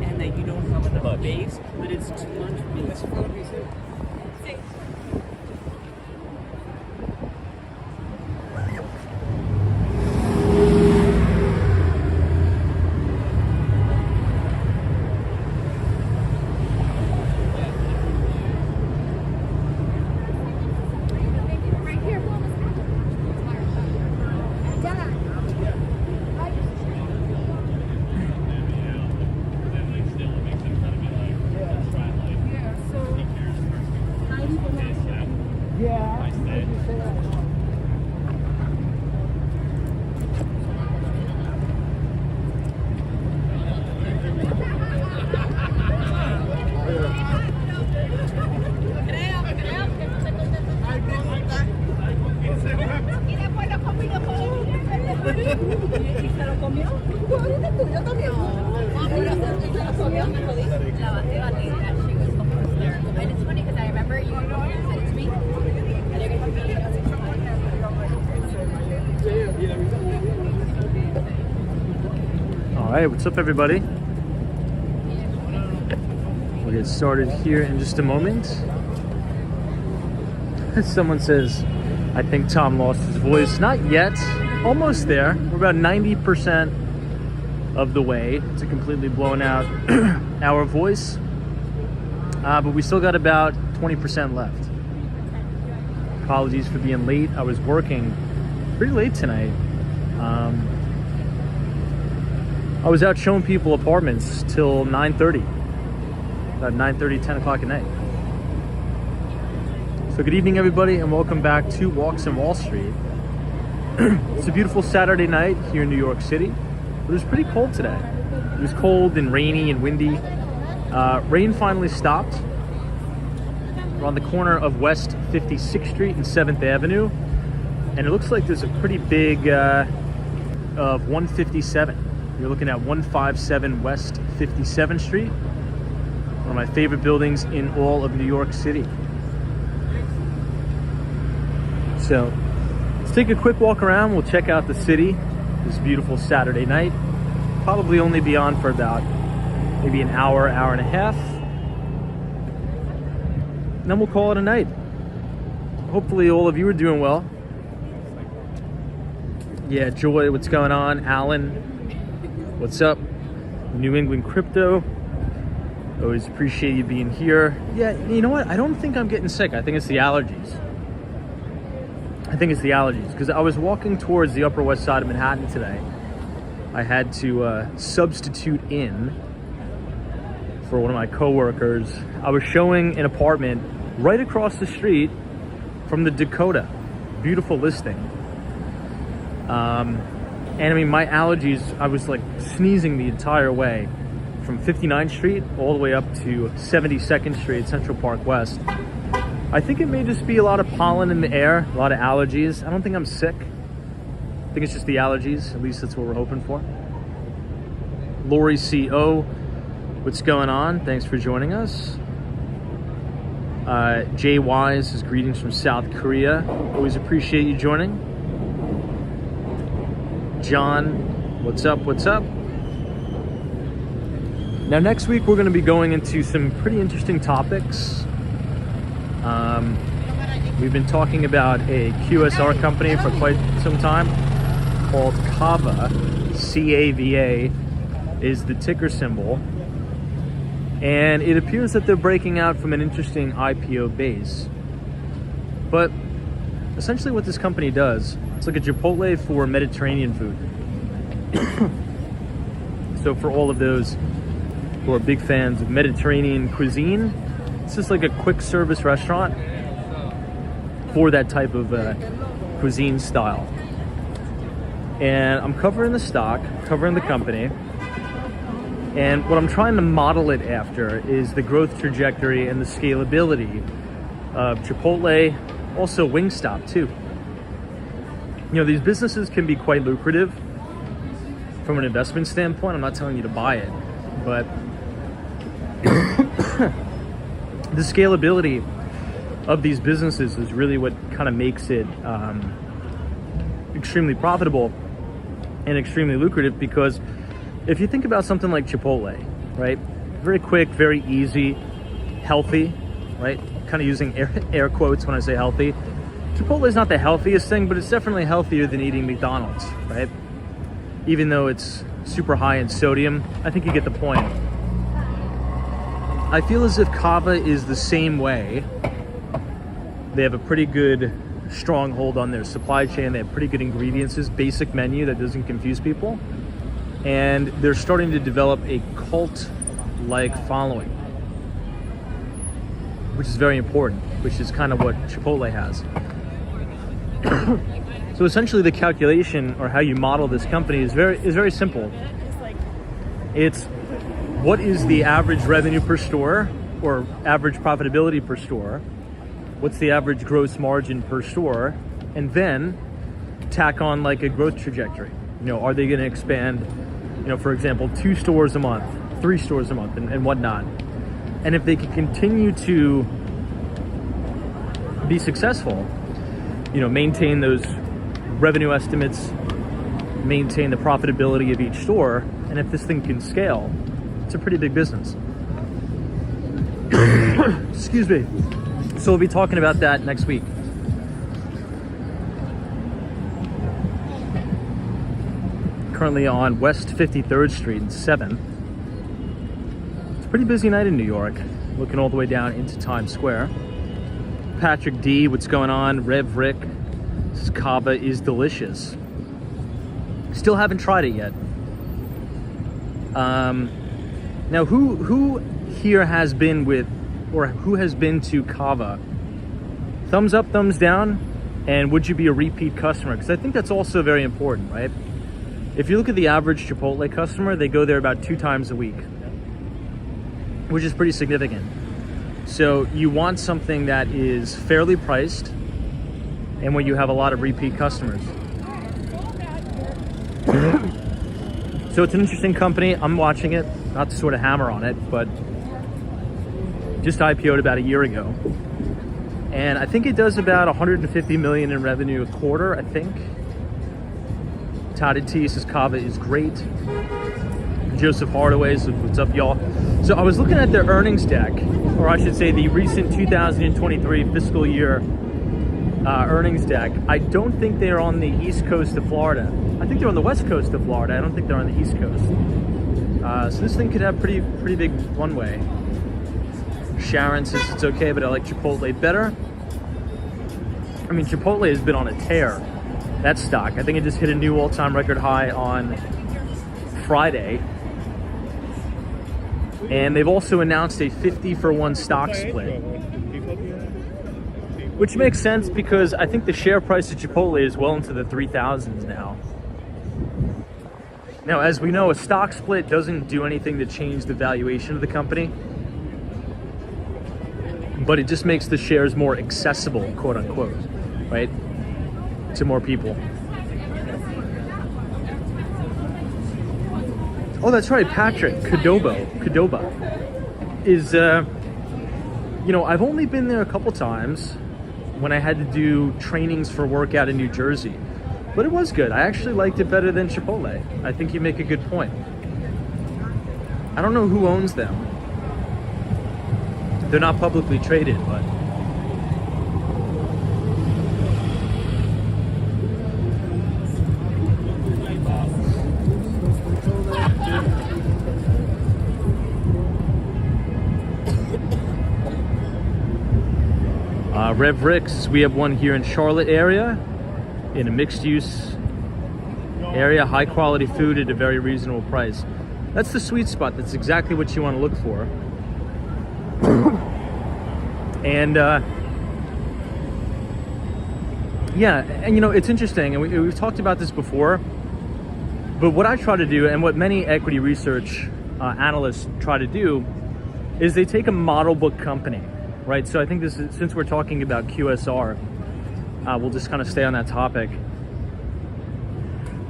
And that you don't come with the base, but it's too much base. Alright, what's up everybody? We'll get started here in just a moment. Someone says, I think Tom lost his voice. Not yet, almost there. We're about 90% of the way to completely blowing out our voice. But we still got about 20% left. Apologies for being late. I was working pretty late tonight. I was out showing people apartments till 9:30, about 9:30, 10 o'clock at night. So good evening everybody and welcome back to Walks in Wall Street. It's a beautiful Saturday night here in New York City, but it was pretty cold today. It was cold and rainy and windy. Rain finally stopped. We're on the corner of West 56th Street and 7th Avenue, and it looks like there's a pretty big of 157. You're looking at 157 West 57th Street, one of my favorite buildings in all of New York City. So let's take a quick walk around. We'll check out the city this beautiful Saturday night. Probably only be on for about maybe an hour, hour and a half. And then we'll call it a night. Hopefully all of you are doing well. Yeah, Joy, what's going on? Alan, what's up? New England Crypto. Always appreciate you being here. Yeah, you know what? I don't think I'm getting sick. I think it's the allergies. Because I was walking towards the Upper West Side of Manhattan today. I had to substitute in for one of my coworkers. I was showing an apartment right across the street from the Dakota. Beautiful listing. And I mean, my allergies, I was like sneezing the entire way from 59th Street all the way up to 72nd Street, Central Park West. I think it may just be a lot of pollen in the air, a lot of allergies. I don't think I'm sick. I think it's just the allergies. At least that's what we're hoping for. Lori CO, what's going on? Thanks for joining us. Jay Wise is greetings from South Korea. Always appreciate you joining. John, what's up, what's up? Now next week we're going to be going into some pretty interesting topics. We've been talking about a QSR company for quite some time called Cava. C-A-V-A is the ticker symbol. And it appears that they're breaking out from an interesting IPO base. But essentially what this company does, it's like a Chipotle for Mediterranean food. So for all of those who are big fans of Mediterranean cuisine, it's just like a quick service restaurant for that type of cuisine style. And I'm covering the stock, covering the company. And what I'm trying to model it after is the growth trajectory and the scalability of Chipotle, also Wingstop too. You know, these businesses can be quite lucrative from an investment standpoint. I'm not telling you to buy it, but the scalability of these businesses is really what kind of makes it extremely profitable and extremely lucrative. Because if you think about something like Chipotle, right? Very quick, very easy, healthy, right? Kind of using air quotes when I say healthy. Chipotle is not the healthiest thing, but it's definitely healthier than eating McDonald's, right? Even though it's super high in sodium, I think you get the point. I feel as if Cava is the same way. They have a pretty good stronghold on their supply chain. They have pretty good ingredients, this basic menu that doesn't confuse people. And they're starting to develop a cult-like following, which is very important, which is kind of what Chipotle has. So essentially the calculation, or how you model this company, is very simple. It's what is the average revenue per store, or average profitability per store? What's the average gross margin per store? And then tack on like a growth trajectory. You know, are they going to expand, you know, for example, 2 stores a month, 3 stores a month, and whatnot? And if they can continue to be successful, you know, maintain those revenue estimates, maintain the profitability of each store, and if this thing can scale, it's a pretty big business. Excuse me. So we'll be talking about that next week. Currently on West 53rd Street and 7th. It's a pretty busy night in New York, looking all the way down into Times Square. Patrick D, what's going on? Rev Rick, this Cava is delicious. Still haven't tried it yet. Now, who here has been with, or who has been to Cava? Thumbs up, thumbs down, and would you be a repeat customer? Because I think that's also very important, right? If you look at the average Chipotle customer, they go there about 2 times a week, which is pretty significant. So you want something that is fairly priced and where you have a lot of repeat customers. So it's an interesting company. I'm watching it, not to sort of hammer on it, but just IPO'd about a year ago. And I think it does about 150 million in revenue a quarter, I think. Touted T says Cava is great. Joseph Hardaway says, what's up, y'all? So I was looking at their earnings deck, or I should say the recent 2023 fiscal year earnings deck. I don't think they're on the east coast of Florida. I think they're on the west coast of Florida. I don't think they're on the east coast. So this thing could have pretty big runway. Sharon says it's okay, but I like Chipotle better. I mean, Chipotle has been on a tear. That stock, I think it just hit a new all-time record high on Friday. And they've also announced a 50-for-1 stock split, which makes sense because I think the share price of Chipotle is well into the 3,000s now. Now, as we know, a stock split doesn't do anything to change the valuation of the company, but it just makes the shares more accessible, quote unquote, right, to more people. Oh, that's right, Patrick Cadoba is, you know, I've only been there a couple times when I had to do trainings for work out in New Jersey, but it was good. I actually liked it better than Chipotle. I think you make a good point. I don't know who owns them. They're not publicly traded, but Rev Ricks, we have one here in Charlotte area, in a mixed use area, high quality food at a very reasonable price. That's the sweet spot. That's exactly what you want to look for. And yeah, and you know, it's interesting, and we've talked about this before, but what I try to do, and what many equity research analysts try to do, is they take a model book company, right? So I think this is, since we're talking about QSR, we'll just kind of stay on that topic.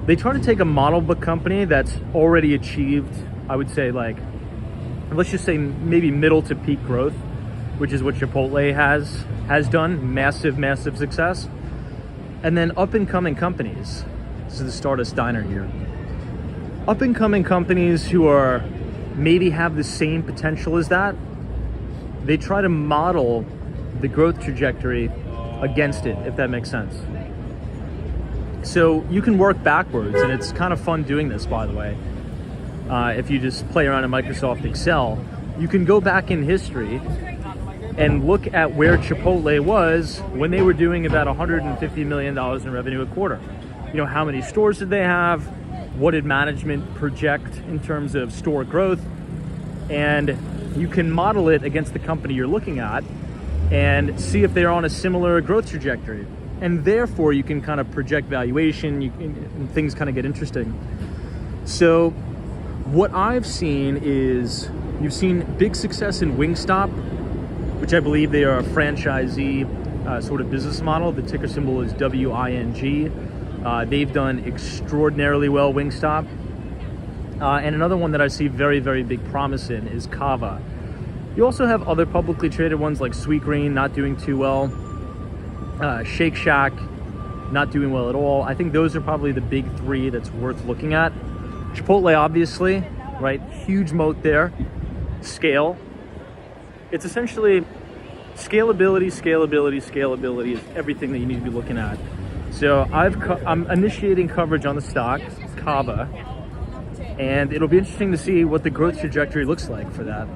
They try to take a model book company that's already achieved, I would say, like, let's just say maybe middle to peak growth, which is what Chipotle has done. Massive success. And then up and coming companies. This is the Stardust Diner here. Up and coming companies who are maybe have the same potential as that, they try to model the growth trajectory against it, if that makes sense. So you can work backwards, and it's kind of fun doing this, by the way. If you just play around in Microsoft Excel, you can go back in history and look at where Chipotle was when they were doing about $150 million in revenue a quarter. You know, how many stores did they have? What did management project in terms of store growth? And you can model it against the company you're looking at and see if they're on a similar growth trajectory. And therefore, you can kind of project valuation, and things kind of get interesting. So what I've seen is, you've seen big success in Wingstop, which I believe they are a franchisee sort of business model. The ticker symbol is WING. They've done extraordinarily well, Wingstop. And another one that I see very big promise in is Cava. You also have other publicly traded ones like Sweetgreen not doing too well. Shake Shack not doing well at all. I think those are probably the big three that's worth looking at. Chipotle, obviously, right? Huge moat there. Scale. It's essentially scalability is everything that you need to be looking at. So I'm initiating coverage on the stock, Cava, and it'll be interesting to see what the growth trajectory looks like for that.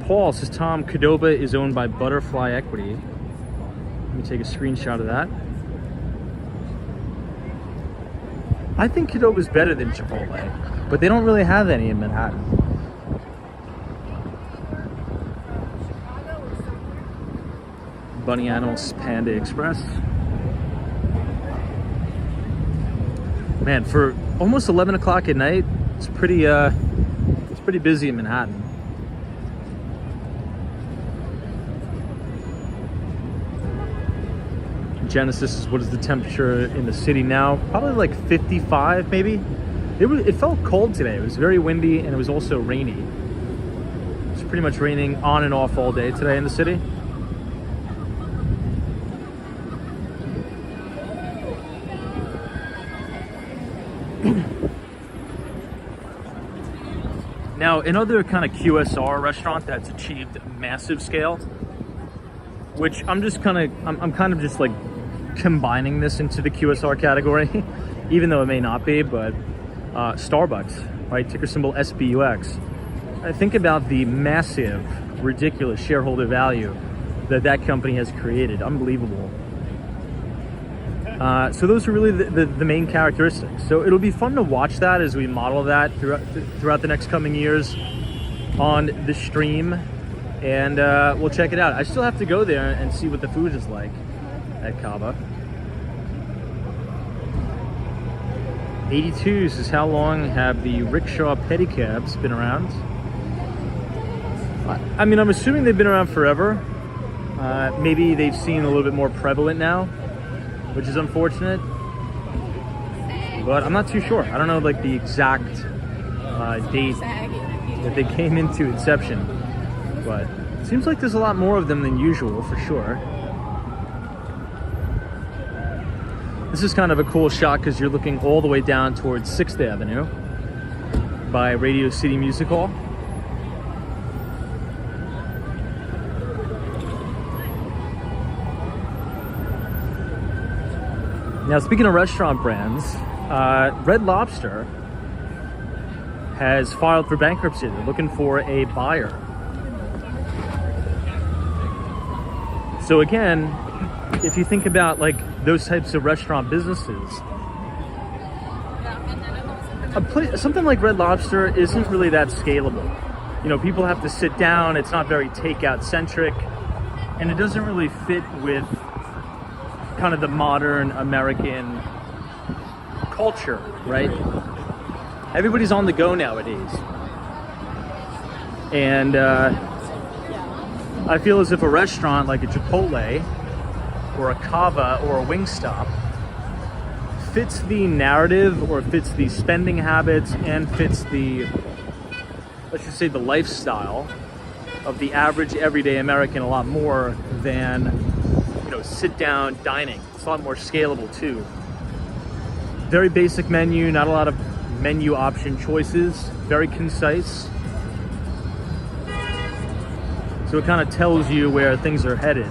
Paul says, Tom, Qdoba is owned by Butterfly Equity. Let me take a screenshot of that. I think Qdoba is better than Chipotle, but they don't really have any in Manhattan. Bunny Animals Panda Express. Man, for almost 11 o'clock at night, it's pretty busy in Manhattan. Genesis is, what is the temperature in the city now? Probably like 55 maybe. It felt cold today. It was very windy, and it was also rainy. It's pretty much raining on and off all day today in the city. Now, another kind of QSR restaurant that's achieved massive scale, which I'm kind of just like combining this into the QSR category, even though it may not be, but Starbucks, right? Ticker symbol SBUX. I think about the massive, ridiculous shareholder value that company has created. Unbelievable. So those are really the main characteristics. So it'll be fun to watch that as we model that throughout the next coming years on the stream, and we'll check it out. I still have to go there and see what the food is like at Cava. 82 says, how long have the rickshaw pedicabs been around? I mean, I'm assuming they've been around forever. Maybe they've seen a little bit more prevalent now, which is unfortunate, but I'm not too sure. I don't know like the exact date that they came into inception, but it seems like there's a lot more of them than usual for sure. This is kind of a cool shot because you're looking all the way down towards 6th Avenue by Radio City Music Hall. Now, speaking of restaurant brands, Red Lobster has filed for bankruptcy. They're looking for a buyer. So again, if you think about like those types of restaurant businesses, something like Red Lobster isn't really that scalable. You know, people have to sit down. It's not very takeout centric, and it doesn't really fit with kind of the modern American culture, right? Everybody's on the go nowadays. And I feel as if a restaurant like a Chipotle or a Cava or a Wingstop fits the narrative, or fits the spending habits, and fits the, let's just say, the lifestyle of the average everyday American a lot more than, you know, sit down dining. It's a lot more scalable too. Very basic menu, not a lot of menu option choices, very concise. So it kind of tells you where things are headed.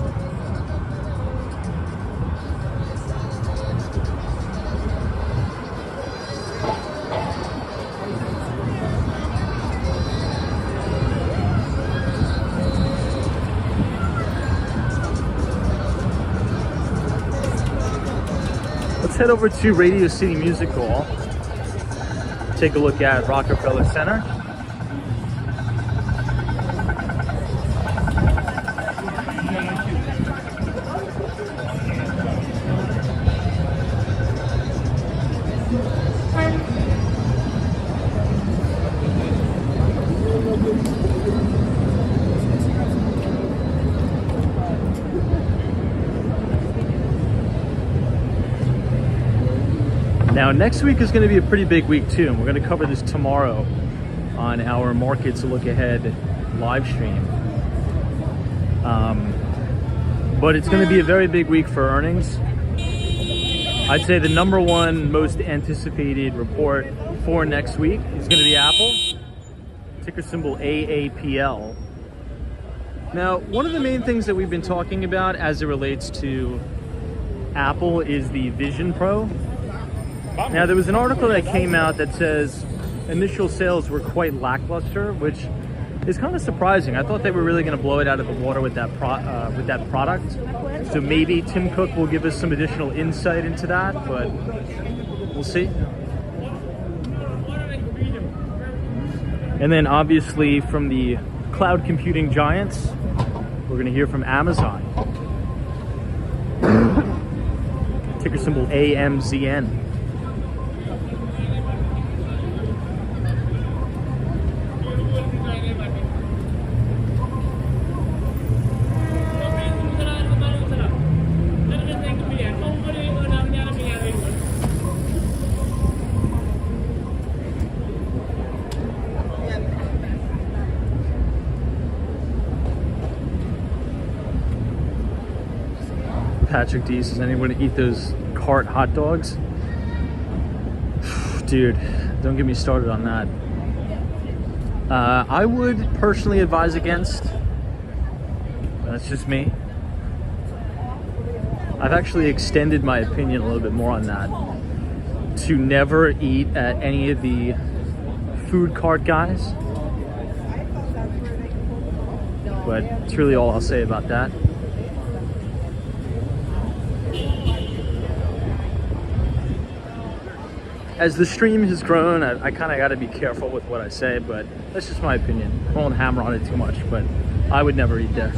Let's head over to Radio City Music Hall. Take a look at Rockefeller Center. Now, next week is going to be a pretty big week too, and we're going to cover this tomorrow on our Markets Look Ahead live stream. But it's going to be a very big week for earnings. I'd say the number one most anticipated report for next week is going to be Apple, ticker symbol AAPL. Now, one of the main things that we've been talking about as it relates to Apple is the Vision Pro. Now, there was an article that came out that says initial sales were quite lackluster, which is kind of surprising. I thought they were really going to blow it out of the water with that product. So maybe Tim Cook will give us some additional insight into that, but we'll see. And then obviously from the cloud computing giants, we're going to hear from Amazon. Ticker symbol AMZN. Patrick D says, anyone eat those cart hot dogs? Dude, don't get me started on that. I would personally advise against. That's just me. I've actually extended my opinion a little bit more on that. To never eat at any of the food cart guys. But it's really all I'll say about that. As the stream has grown, I kind of got to be careful with what I say, but that's just my opinion. I won't hammer on it too much, but I would never eat there.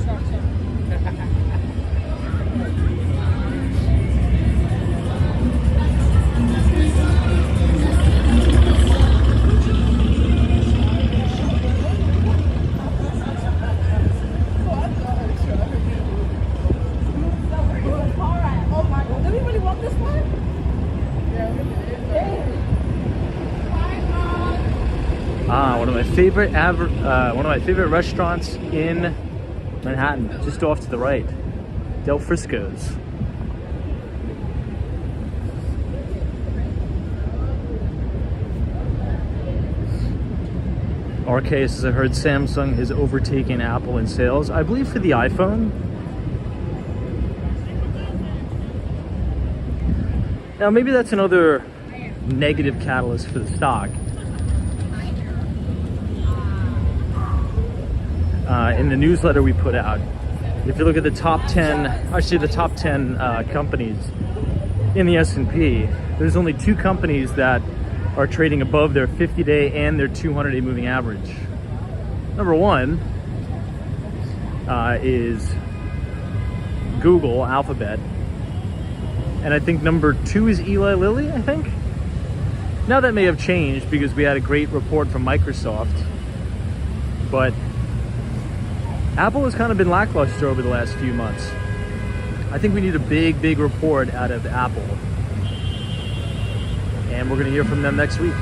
One of my favorite restaurants in Manhattan, just off to the right, Del Frisco's. RK says, I heard Samsung has overtaken Apple in sales, I believe for the iPhone. Now maybe that's another negative catalyst for the stock. In the newsletter we put out, if you look at the top 10, actually the top 10 companies in the S&P, there's only 2 companies that are trading above their 50-day and their 200-day moving average. Number 1 is Google, Alphabet, and I think number 2 is Eli Lilly, I think. Now that may have changed because we had a great report from Microsoft, but Apple has kind of been lackluster over the last few months. I think we need a big report out of Apple. And we're going to hear from them next week.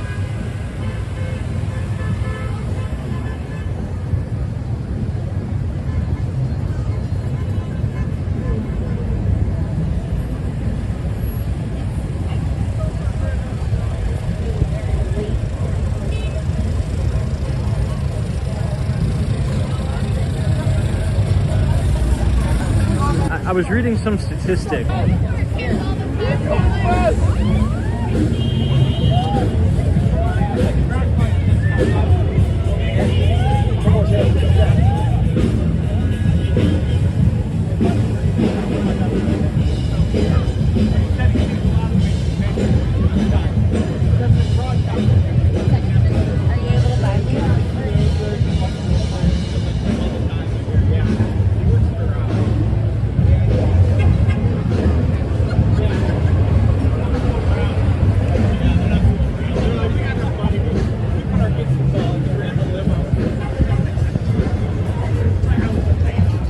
was reading some statistic.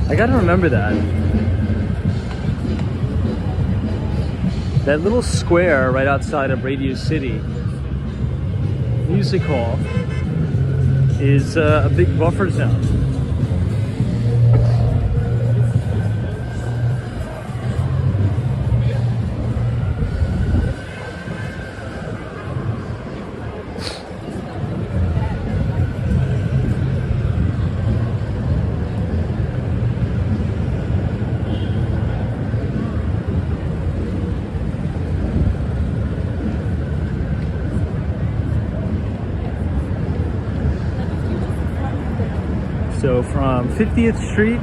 I gotta remember that. That little square right outside of Radio City Music Hall is a big buffer zone. So from 50th Street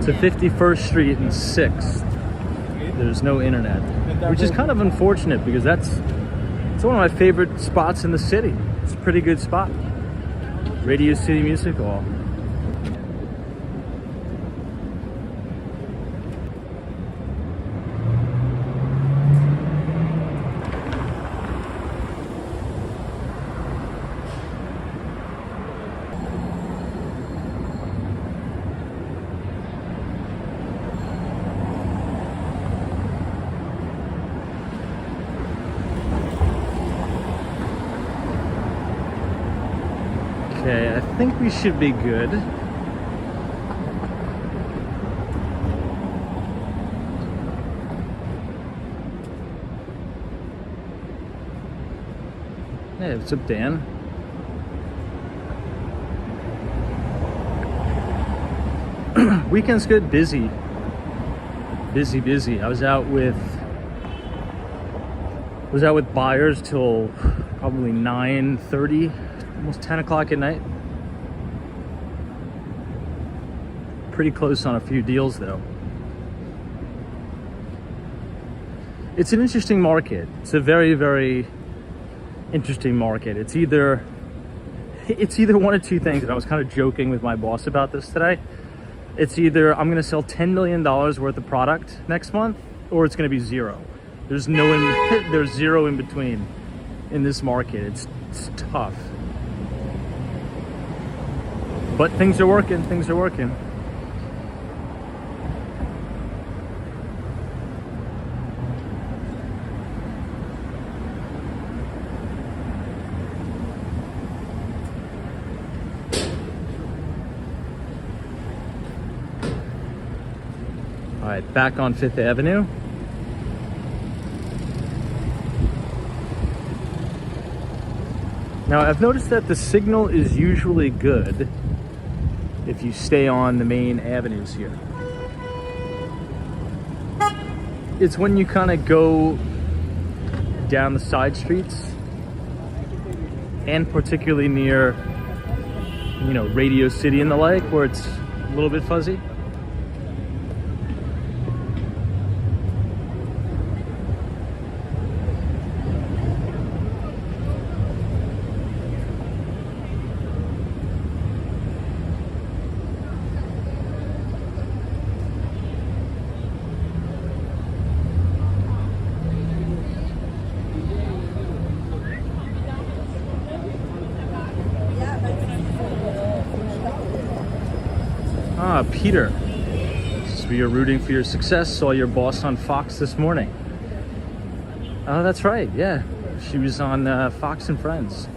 to 51st Street and 6th, there's no internet, which is kind of unfortunate because it's one of my favorite spots in the city. It's a pretty good spot. Radio City Music Hall. Okay, I think we should be good. Hey, what's up, Dan? Weekend's good, busy. Busy. I was out with buyers till probably 9:30. Almost 10 o'clock at night. Pretty close on a few deals though. It's an interesting market. It's a very, very interesting market. It's either one of two things, and I was kind of joking with my boss about this today. It's either I'm going to sell $10 million worth of product next month, or it's going to be zero. There's zero in between in this market. It's tough. But things are working. All right, back on 5th Avenue. Now, I've noticed that the signal is usually good if you stay on the main avenues here. It's when you kind of go down the side streets, and particularly near, Radio City and the like, where it's a little bit fuzzy. Peter, so you're rooting for your success. Saw your boss on Fox this morning. Oh, that's right. Yeah, she was on Fox and Friends.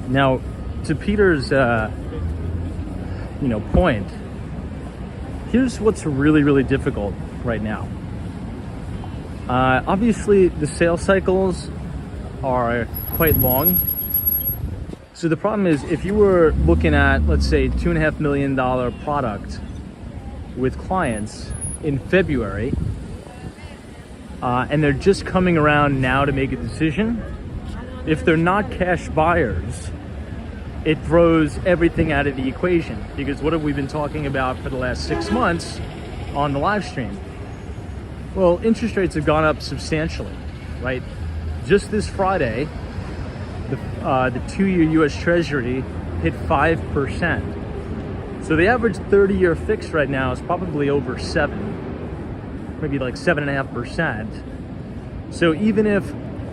Now, to Peter's, point. Here's what's really, really difficult right now. Obviously, the sales cycles are quite long. So the problem is, if you were looking at, let's say, $2.5 million product with clients in February, and they're just coming around now to make a decision, if they're not cash buyers, it throws everything out of the equation. Because what have we been talking about for the last 6 months on the live stream? Well, interest rates have gone up substantially, right? Just this Friday, the 2-year U.S. Treasury hit 5%. So the average 30-year fix right now is probably over 7, maybe like 7.5%. So even if,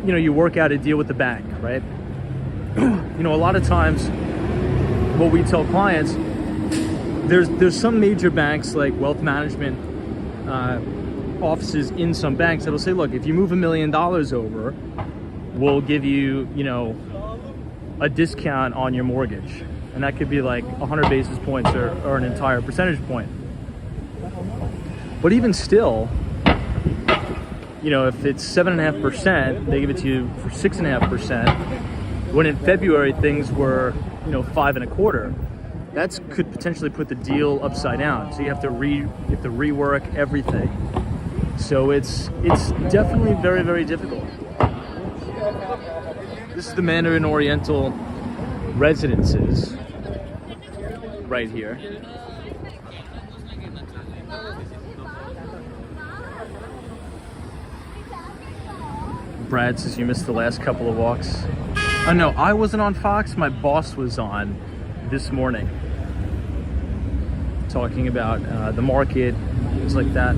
you work out a deal with the bank, right? A lot of times what we tell clients, there's some major banks like wealth management offices in some banks that'll say, look, if you move $1 million over, we'll give you, a discount on your mortgage. And that could be like 100 basis points or an entire percentage point. But even still, if it's 7.5%, they give it to you for 6.5%. When in February things were, 5.25%. That could potentially put the deal upside down. So you have to rework everything. So it's definitely very, very difficult. This is the Mandarin Oriental residences right here. Brad says you missed the last couple of walks. Oh no, I wasn't on Fox. My boss was on this morning, talking about the market, things like that.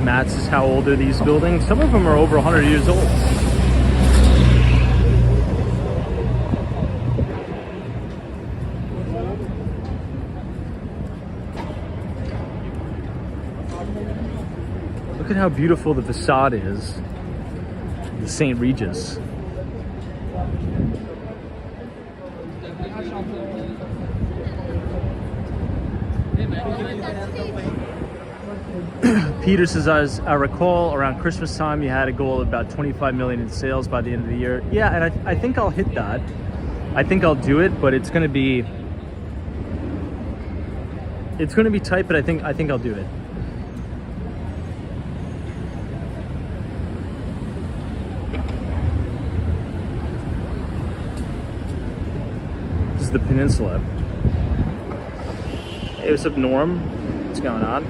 Matt says, how old are these buildings? Some of them are over 100 years old. Look at how beautiful the facade is. The St. Regis. Peter says, as I recall, around Christmas time, you had a goal of about 25 million in sales by the end of the year. Yeah, and I think I'll hit that. I think I'll do it, but it's going to be tight, but I think I'll do it. This is the Peninsula. Hey, what's up, Norm? What's going on?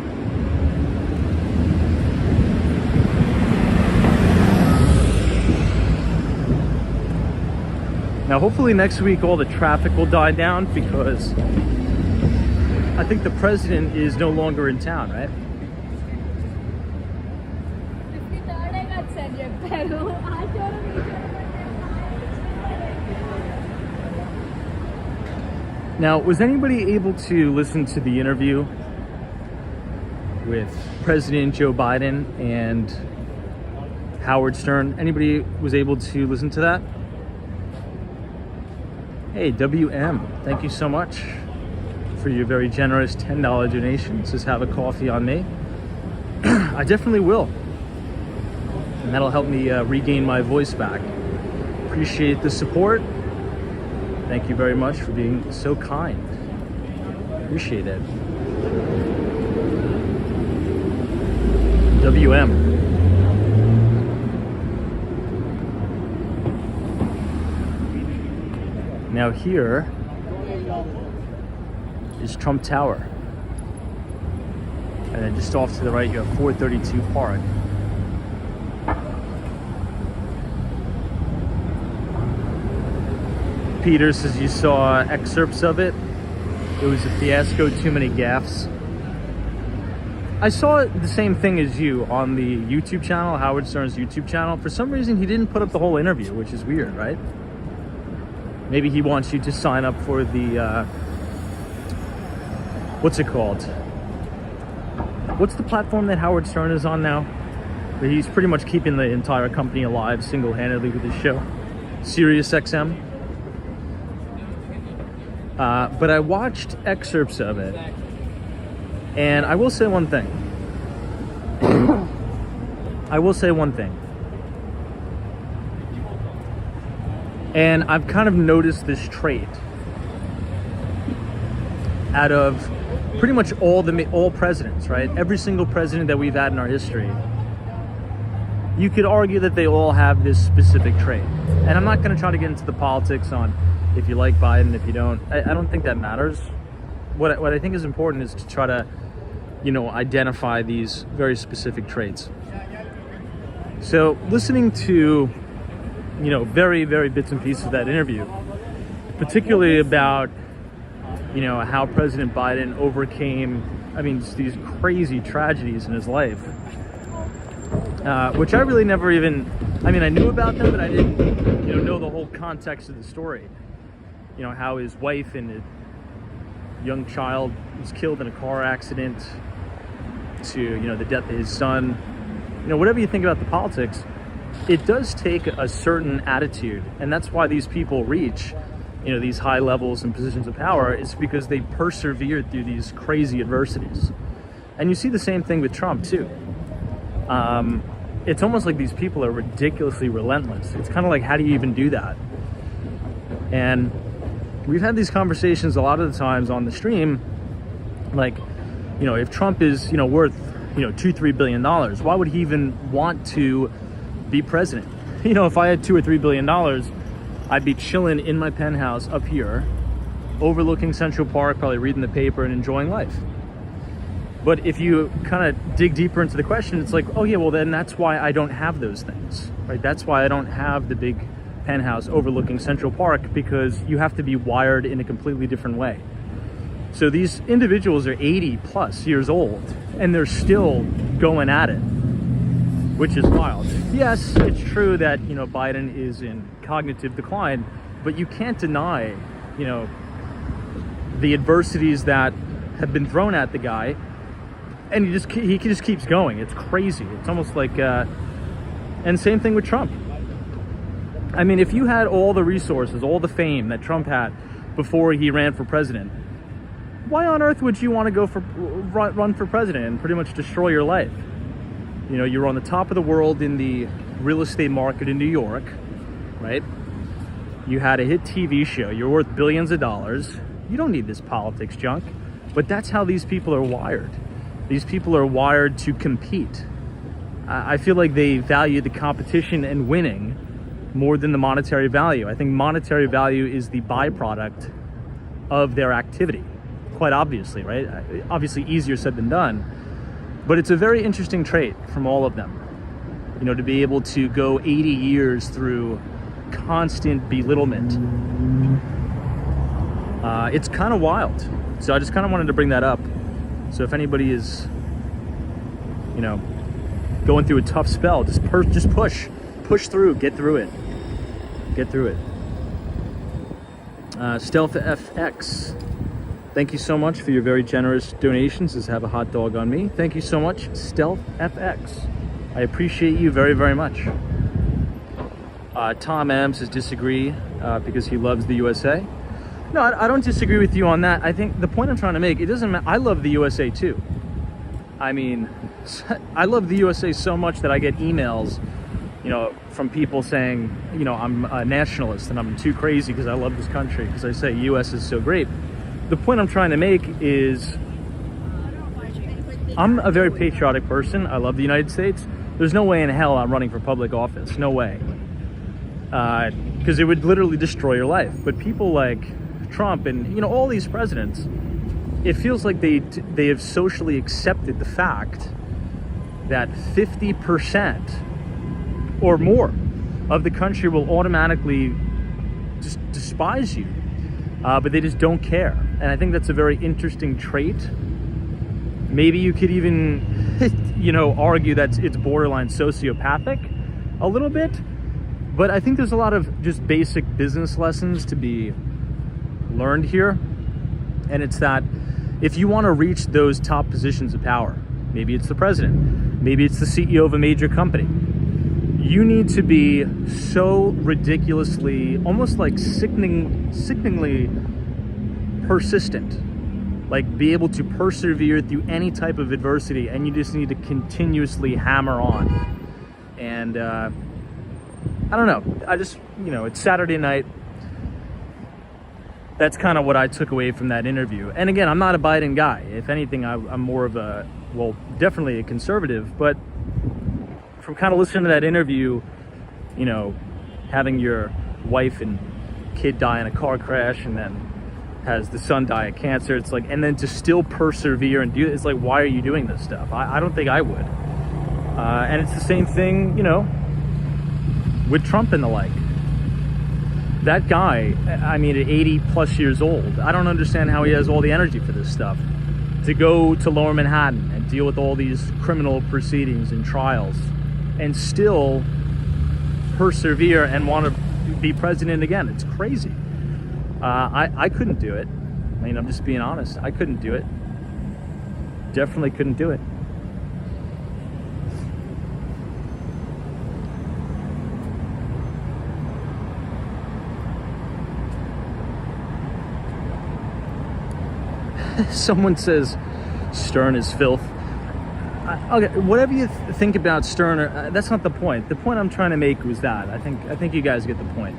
Now, hopefully next week all the traffic will die down, because I think the president is no longer in town, right? Now, was anybody able to listen to the interview with President Joe Biden and Howard Stern? Anybody was able to listen to that? Hey, WM, thank you so much for your very generous $10 donation. It says, have a coffee on me. I definitely will. And that'll help me regain my voice back. Appreciate the support. Thank you very much for being so kind. Appreciate it. WM. Now here is Trump Tower. And then just off to the right, you have 432 Park. Peter says you saw excerpts of it. It was a fiasco, too many gaffes. I saw the same thing as you on the YouTube channel, Howard Stern's YouTube channel. For some reason, he didn't put up the whole interview, which is weird, right? Maybe he wants you to sign up for the, what's it called? What's the platform that Howard Stern is on now? He's pretty much keeping the entire company alive single-handedly with his show, SiriusXM. But I watched excerpts of it, and I will say one thing. And I've kind of noticed this trait out of pretty much all presidents, right? Every single president that we've had in our history. You could argue that they all have this specific trait. And I'm not going to try to get into the politics on if you like Biden, if you don't. I don't think that matters. What I think is important is to try to, identify these very specific traits. So listening to, very, very bits and pieces of that interview, particularly about, how President Biden overcame, just these crazy tragedies in his life, which I really never even, I knew about them, but I didn't, know the whole context of the story. How his wife and a young child was killed in a car accident, to, the death of his son. Whatever you think about the politics, it does take a certain attitude, and that's why these people reach, these high levels and positions of power, is because they persevered through these crazy adversities. And you see the same thing with Trump too. It's almost like these people are ridiculously relentless. It's kind of like, how do you even do that? And we've had these conversations a lot of the times on the stream, like, if Trump is, worth, $2-3 billion, why would he even want to be president? If I had $2 or $3 billion, I'd be chilling in my penthouse up here, overlooking Central Park, probably reading the paper and enjoying life. But if you kind of dig deeper into the question, it's like, oh yeah, well then that's why I don't have those things, right? That's why I don't have the big penthouse overlooking Central Park, because you have to be wired in a completely different way. So these individuals are 80 plus years old and they're still going at it, which is wild. Yes, it's true that, Biden is in cognitive decline, but you can't deny, the adversities that have been thrown at the guy, and he just keeps going. It's crazy. It's almost like, and same thing with Trump. If you had all the resources, all the fame that Trump had before he ran for president, why on earth would you want to go run for president and pretty much destroy your life? You're on the top of the world in the real estate market in New York, right? You had a hit TV show. You're worth billions of dollars. You don't need this politics junk. But that's how these people are wired. These people are wired to compete. I feel like they value the competition and winning more than the monetary value. I think monetary value is the byproduct of their activity, quite obviously, right? Obviously easier said than done, but it's a very interesting trait from all of them, to be able to go 80 years through constant belittlement. It's kind of wild. So I just kind of wanted to bring that up. So if anybody is, going through a tough spell, just push through, get through it. Stealth FX, thank you so much for your very generous donations. Just have a hot dog on me. Thank you so much, Stealth FX. I appreciate you very, very much. Tom M says disagree because he loves the USA. No, I don't disagree with you on that. I think the point I'm trying to make, it doesn't matter. I love the USA too. I love the USA so much that I get emails, from people saying, I'm a nationalist and I'm too crazy because I love this country, because I say US is so great. The point I'm trying to make is I'm a very patriotic person. I love the United States. There's no way in hell I'm running for public office. No way. Because it would literally destroy your life. But people like Trump and, all these presidents, it feels like they have socially accepted the fact that 50% or more of the country will automatically just despise you, but they just don't care. And I think that's a very interesting trait. Maybe you could even, argue that it's borderline sociopathic a little bit, but I think there's a lot of just basic business lessons to be learned here. And it's that if you want to reach those top positions of power, maybe it's the president, Maybe it's the CEO of a major company. You need to be so ridiculously, almost like sickeningly persistent. Like, be able to persevere through any type of adversity, and you just need to continuously hammer on. And I don't know, I just, it's Saturday night. That's kind of what I took away from that interview. And again, I'm not a Biden guy. If anything, I'm more of a, well, definitely a conservative. But from kind of listening to that interview, having your wife and kid die in a car crash, and then has the son die of cancer, it's like, and then to still persevere and do it, it's like, why are you doing this stuff? I don't think I would. And it's the same thing, with Trump and the like. That guy, I mean, at 80 plus years old, I don't understand how he has all the energy for this stuff. To go to Lower Manhattan and deal with all these criminal proceedings and trials and still persevere and want to be president again. It's crazy. I couldn't do it. I mean, I'm just being honest. I couldn't do it. Definitely couldn't do it. Someone says Stern is filth. Okay, whatever you think about Stern, that's not the point. The point I'm trying to make was that I think you guys get the point.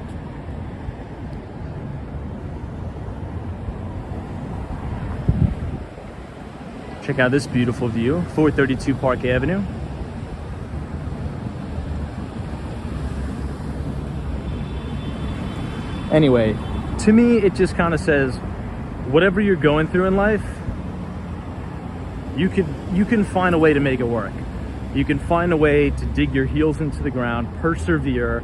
Check out this beautiful view, 432 Park Avenue. Anyway, to me, it just kind of says, whatever you're going through in life, you can find a way to make it work. You can find a way to dig your heels into the ground, persevere,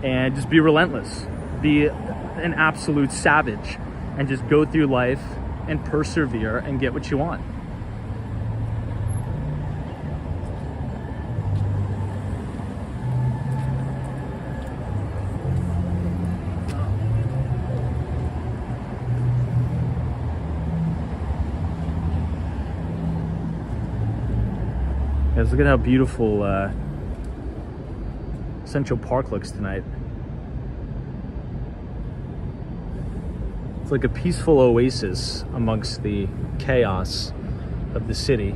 and just be relentless. Be an absolute savage and just go through life and persevere and get what you want. Guys, look at how beautiful Central Park looks tonight. It's like a peaceful oasis amongst the chaos of the city.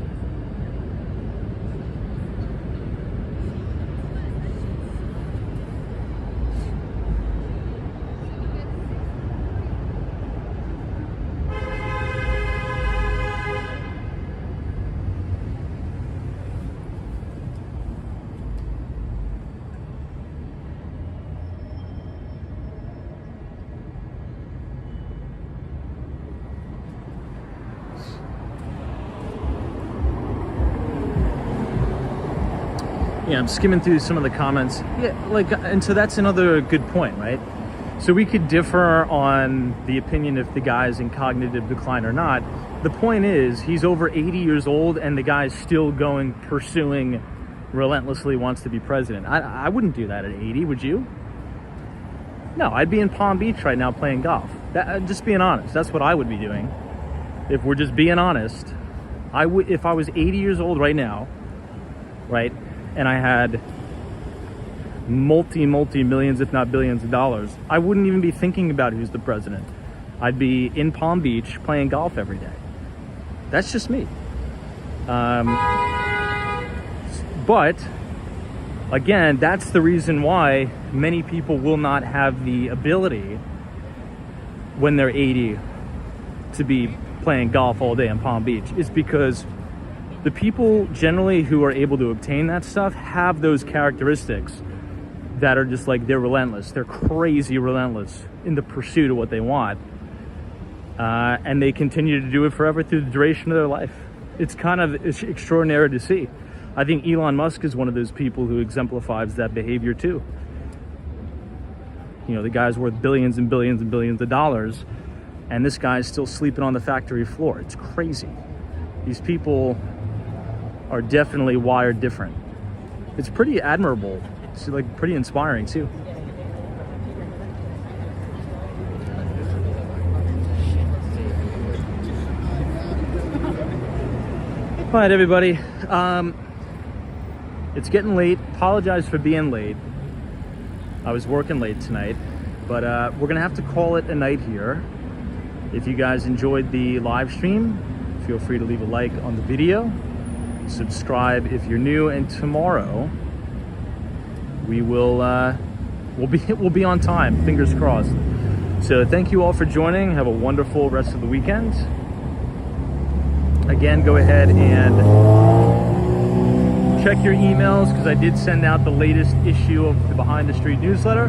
Yeah, I'm skimming through some of the comments. Yeah, and so that's another good point, right? So we could differ on the opinion if the guy's in cognitive decline or not. The point is, he's over 80 years old and the guy's still pursuing, relentlessly wants to be president. I wouldn't do that at 80, would you? No, I'd be in Palm Beach right now playing golf. Just being honest, that's what I would be doing. If we're just being honest, if I was 80 years old right now, right? And I had multi-millions, if not billions of dollars, I wouldn't even be thinking about who's the president. I'd be in Palm Beach playing golf every day. That's just me. But again, that's the reason why many people will not have the ability when they're 80 to be playing golf all day in Palm Beach. It's because the people generally who are able to obtain that stuff have those characteristics that are just like, they're relentless. They're crazy relentless in the pursuit of what they want. And they continue to do it forever through the duration of their life. It's extraordinary to see. I think Elon Musk is one of those people who exemplifies that behavior too. The guy's worth billions and billions and billions of dollars, and this guy's still sleeping on the factory floor. It's crazy. These people are definitely wired different. It's pretty admirable. It's pretty inspiring too. All right, everybody. It's getting late. Apologize for being late. I was working late tonight, but we're gonna have to call it a night here. If you guys enjoyed the live stream, feel free to leave a like on the video. Subscribe if you're new, and tomorrow we will we'll be on time. Fingers crossed. So thank you all for joining. Have a wonderful rest of the weekend. Again, go ahead and check your emails because I did send out the latest issue of the Behind the Street newsletter.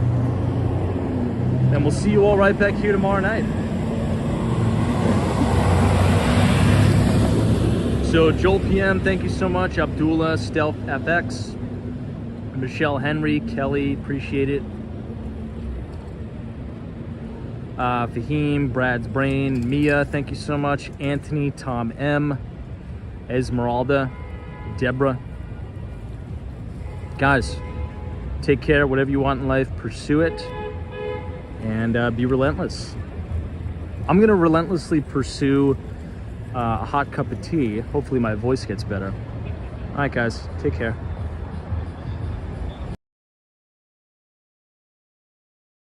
And we'll see you all right back here tomorrow night. So Joel PM, thank you so much. Abdullah, Stealth FX, Michelle Henry, Kelly, appreciate it. Fahim, Brad's Brain, Mia, thank you so much. Anthony, Tom M, Esmeralda, Deborah. Guys, take care. Whatever you want in life, pursue it, and be relentless. I'm gonna relentlessly pursue a hot cup of tea. Hopefully my voice gets better. All right, guys, take care.